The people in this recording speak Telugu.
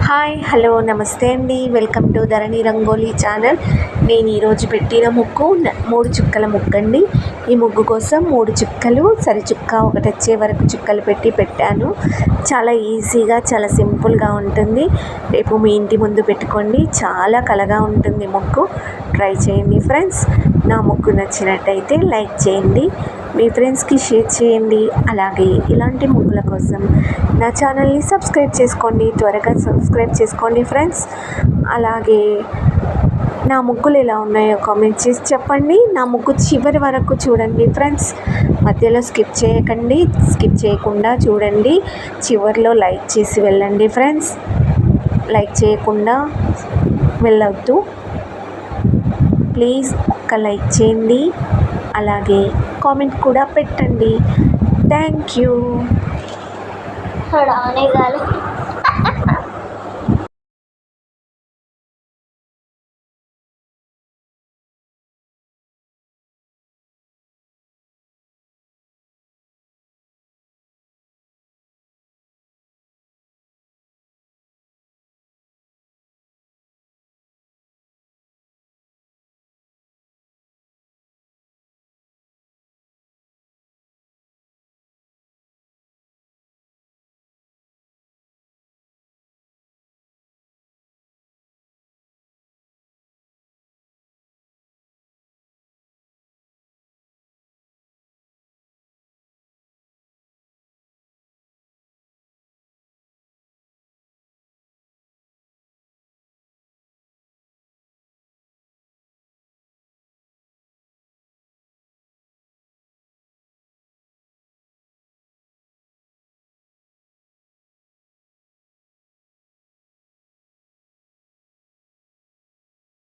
హాయ్ హలో నమస్తే అండి. Welcome to Dharani rangoli channel. నేను ఈరోజు పెట్టిన ముగ్గు 3 చుక్కల ముగ్గు అండి. ఈ ముగ్గు కోసం 3 చుక్కలు సరి చుక్క ఒకటి వచ్చే వరకు చుక్కలు పెట్టాను. చాలా ఈజీగా చాలా సింపుల్గా ఉంటుంది. రేపు మీ ఇంటి ముందు పెట్టుకోండి, చాలా కళగా ఉంటుంది ముగ్గు. ట్రై చేయండి ఫ్రెండ్స్. నా ముగ్గు నచ్చినట్టయితే లైక్ చేయండి, మీ ఫ్రెండ్స్కి షేర్ చేయండి. అలాగే ఇలాంటి ముగ్గుల కోసం నా ఛానల్ని సబ్స్క్రైబ్ చేసుకోండి. త్వరగా సబ్స్క్రైబ్ చేసుకోండి ఫ్రెండ్స్. అలాగే నా ముగ్గులు ఎలా ఉన్నాయో కామెంట్ చేసి చెప్పండి. నా ముగ్గు చివరి వరకు చూడండి ఫ్రెండ్స్. మధ్యలో స్కిప్ చేయకండి, స్కిప్ చేయకుండా చూడండి. చివరిలో లైక్ చేసి వెళ్ళండి ఫ్రెండ్స్. లైక్ చేయకుండా వెళ్ళొద్దు ప్లీజ్. ఒక్క లైక్ చేయండి, అలాగే కామెంట్ కూడా పెట్టండి. Thank you.